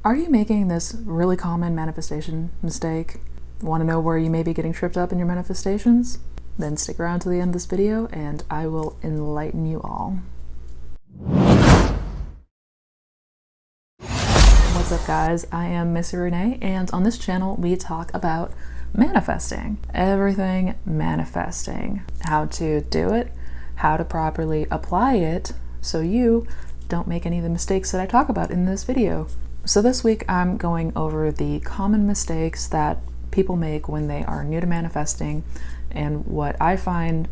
Are you making this really common manifestation mistake? Want to know where you may be getting tripped up in your manifestations? Then stick around to the end of this video and I will enlighten you all. What's up guys, I am Missy Renee and on this channel we talk about manifesting. Everything manifesting. How to do it, how to properly apply it so you don't make any of the mistakes that I talk about in this video. So this week I'm going over the common mistakes that people make when they are new to manifesting and what I've found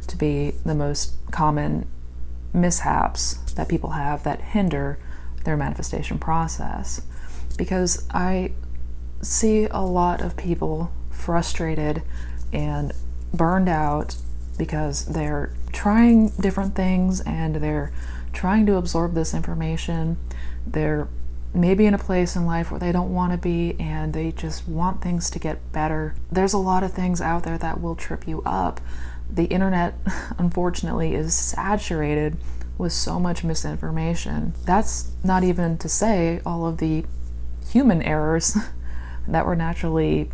to be the most common mishaps that people have that hinder their manifestation process. Because I see a lot of people frustrated and burned out because they're trying different things and they're trying to absorb this information. They're maybe in a place in life where they don't want to be and they just want things to get better. There's a lot of things out there that will trip you up. The internet, unfortunately, is saturated with so much misinformation. That's not even to say all of the human errors that we're naturally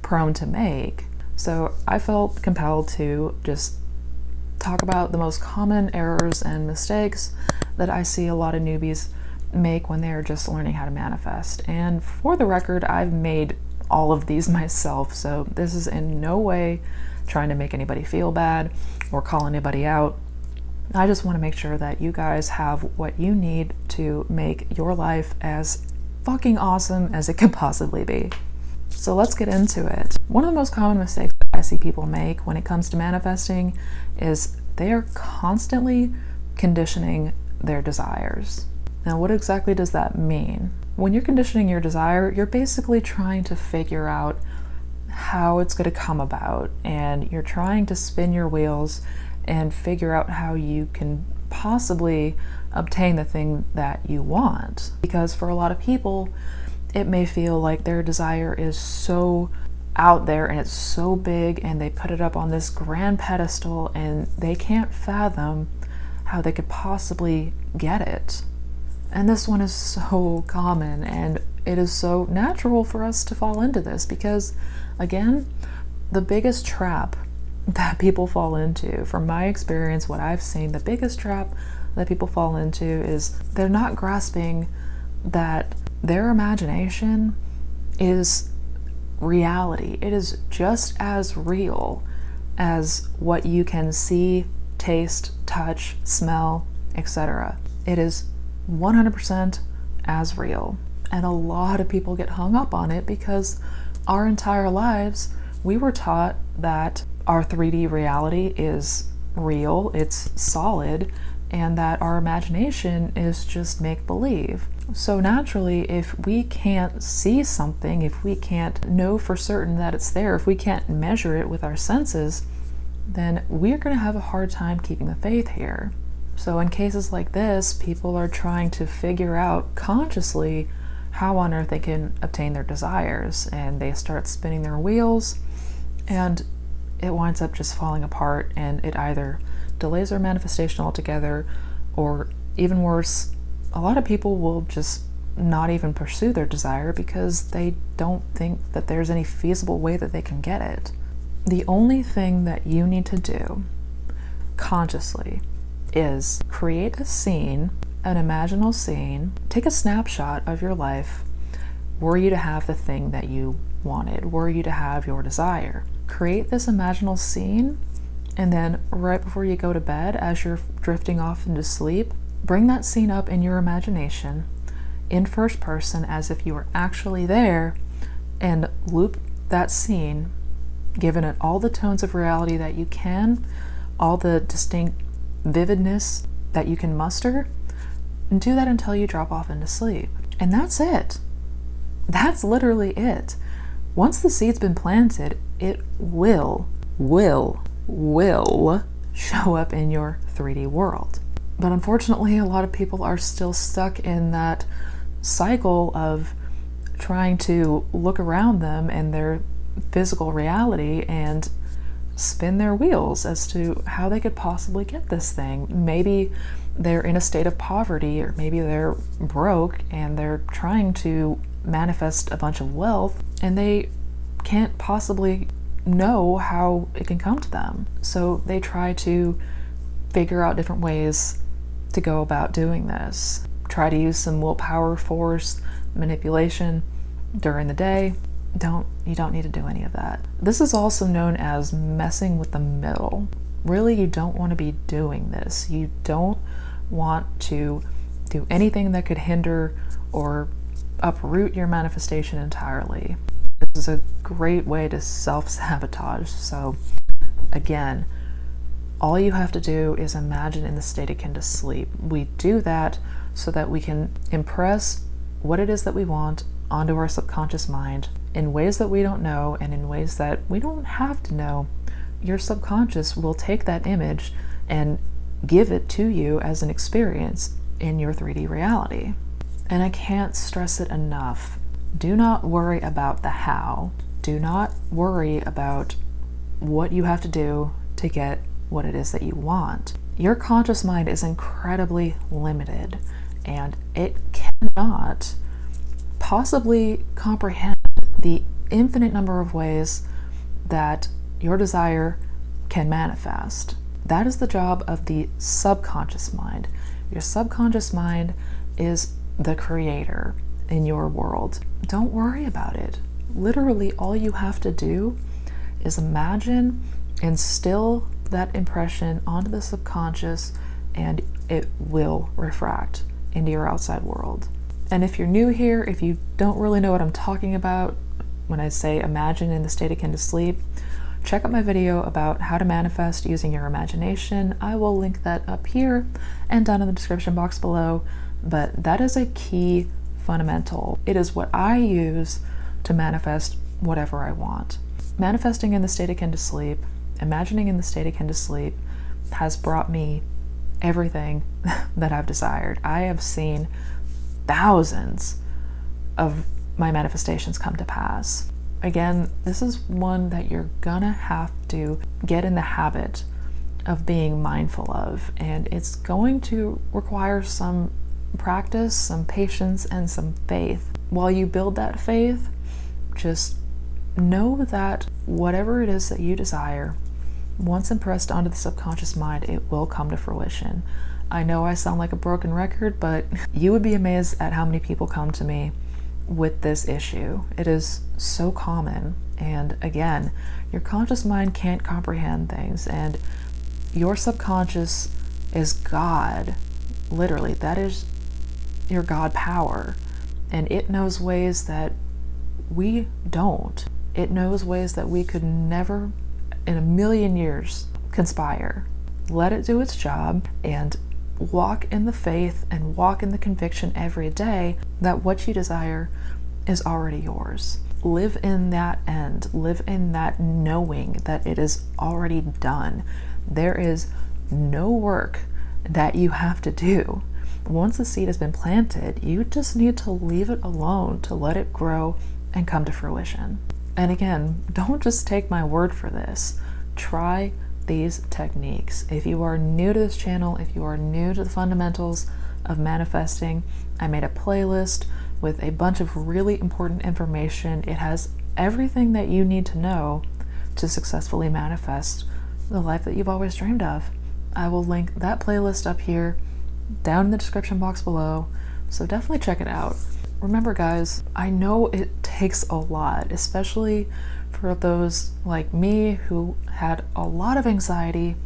prone to make. So I felt compelled to just talk about the most common errors and mistakes that I see a lot of newbies make when they're just learning how to manifest. And for the record, I've made all of these myself, so this is in no way trying to make anybody feel bad or call anybody out. I just want to make sure that you guys have what you need to make your life as fucking awesome as it could possibly be. So let's get into it. One of the most common mistakes that I see people make when it comes to manifesting is they are constantly conditioning their desires. Now, what exactly does that mean? When you're conditioning your desire, you're basically trying to figure out how it's going to come about, and you're trying to spin your wheels and figure out how you can possibly obtain the thing that you want. Because for a lot of people, it may feel like their desire is so out there and it's so big and they put it up on this grand pedestal and they can't fathom how they could possibly get it. And this one is so common and it is so natural for us to fall into this because, again, the biggest trap that people fall into, from my experience, what I've seen, the biggest trap that people fall into is they're not grasping that their imagination is reality. It is just as real as what you can see, taste, touch, smell, etc. It is 100% as real. And a lot of people get hung up on it because our entire lives we were taught that our 3D reality is real, it's solid, and that our imagination is just make-believe. So naturally, if we can't see something, if we can't know for certain that it's there, if we can't measure it with our senses, then we're going to have a hard time keeping the faith here. So in cases like this, people are trying to figure out consciously how on earth they can obtain their desires, and they start spinning their wheels, and it winds up just falling apart, and it either delays their manifestation altogether, or even worse, a lot of people will just not even pursue their desire because they don't think that there's any feasible way that they can get it. The only thing that you need to do consciously is create a scene, an imaginal scene, take a snapshot of your life were you to have the thing that you wanted, were you to have your desire. Create this imaginal scene, and then right before you go to bed, as you're drifting off into sleep, bring that scene up in your imagination in first person as if you were actually there, and loop that scene, giving it all the tones of reality that you can, all the distinct vividness that you can muster, and do that until you drop off into sleep. And that's it. That's literally it. Once the seed's been planted, it will show up in your 3D world. But unfortunately, a lot of people are still stuck in that cycle of trying to look around them and their physical reality and spin their wheels as to how they could possibly get this thing. Maybe they're in a state of poverty, or maybe they're broke and they're trying to manifest a bunch of wealth and they can't possibly know how it can come to them. So they try to figure out different ways to go about doing this. Try to use some willpower, force, manipulation during the day. You don't need to do any of that. This is also known as messing with the middle. Really, you don't want to be doing this. You don't want to do anything that could hinder or uproot your manifestation entirely. This is a great way to self-sabotage. So again, all you have to do is imagine in the state akin to sleep. We do that so that we can impress what it is that we want onto our subconscious mind in ways that we don't know and in ways that we don't have to know. Your subconscious will take that image and give it to you as an experience in your 3D reality. And I can't stress it enough. Do not worry about the how. Do not worry about what you have to do to get what it is that you want. Your conscious mind is incredibly limited, and it cannot possibly comprehend the infinite number of ways that your desire can manifest. That is the job of the subconscious mind. Your subconscious mind is the creator in your world. Don't worry about it. Literally, all you have to do is imagine, instill that impression onto the subconscious, and it will refract into your outside world. And if you're new here, if you don't really know what I'm talking about when I say imagine in the state akin to sleep, check out my video about how to manifest using your imagination. I will link that up here and down in the description box below. But that is a key fundamental. It is what I use to manifest whatever I want. Manifesting in the state akin to sleep, imagining in the state akin to sleep, has brought me everything that I've desired. I have seen thousands of my manifestations come to pass. Again, this is one that you're gonna have to get in the habit of being mindful of, and it's going to require some practice, some patience, and some faith. While you build that faith, just know that whatever it is that you desire, once impressed onto the subconscious mind, it will come to fruition. I know I sound like a broken record, but you would be amazed at how many people come to me with this issue. It is so common. And again, your conscious mind can't comprehend things, and your subconscious is God. Literally, that is your God power. And it knows ways that we don't. It knows ways that we could never in a million years conspire. Let it do its job and walk in the faith and walk in the conviction every day that what you desire is already yours. Live in that end. Live in that knowing that it is already done. There is no work that you have to do. Once the seed has been planted, you just need to leave it alone to let it grow and come to fruition. And again, don't just take my word for this. Try these techniques. If you are new to this channel, if you are new to the fundamentals of manifesting, I made a playlist with a bunch of really important information. It has everything that you need to know to successfully manifest the life that you've always dreamed of. I will link that playlist up here down in the description box below, so definitely check it out. Remember guys, I know it takes a lot, especially for those like me who had a lot of anxiety.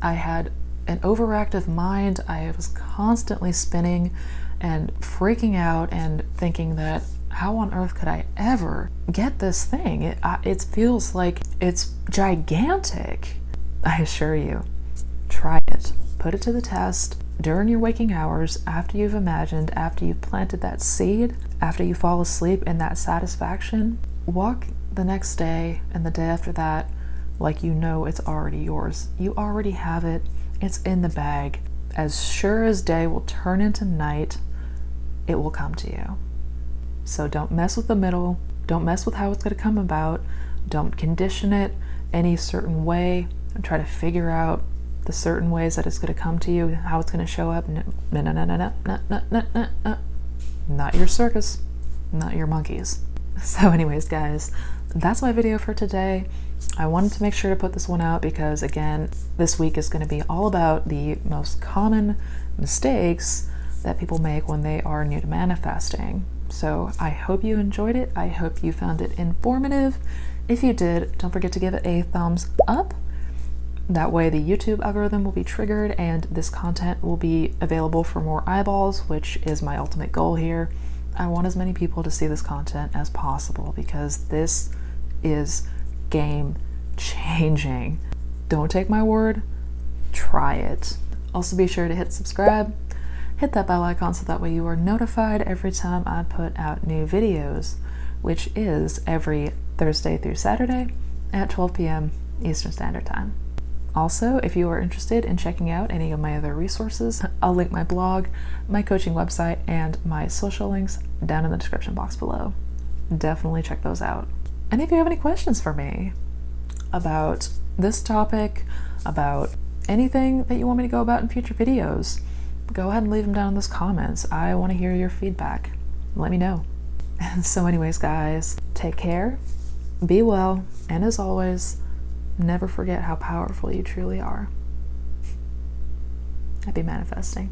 I had an overactive mind. I was constantly spinning and freaking out and thinking that how on earth could I ever get this thing? It feels like it's gigantic. I assure you, try it. Put it to the test during your waking hours, after you've imagined, after you've planted that seed, after you fall asleep in that satisfaction. Walk the next day and the day after that like you know it's already yours. You already have it. It's in the bag. As sure as day will turn into night, it will come to you. So don't mess with the middle. Don't mess with how it's going to come about. Don't condition it. any certain way and try to figure out the certain ways that it's going to come to you, how it's going to show up. No, no, no, no, no, no, no, no, no, no. Not your circus, not your monkeys. So anyways, guys, that's my video for today. I wanted to make sure to put this one out because, again, this week is going to be all about the most common mistakes that people make when they are new to manifesting. So I hope you enjoyed it. I hope you found it informative. If you did, don't forget to give it a thumbs up. That way the YouTube algorithm will be triggered and this content will be available for more eyeballs, which is my ultimate goal here. I want as many people to see this content as possible because this is game changing. Don't take my word, try it. Also be sure to hit subscribe, hit that bell icon so that way you are notified every time I put out new videos, which is every Thursday through Saturday at 12 p.m. Eastern Standard Time. Also, if you are interested in checking out any of my other resources, I'll link my blog, my coaching website, and my social links down in the description box below. Definitely check those out. And if you have any questions for me about this topic, about anything that you want me to go about in future videos, go ahead and leave them down in those comments. I want to hear your feedback. Let me know. So anyways, guys, take care, be well, and as always, never forget how powerful you truly are. Happy manifesting.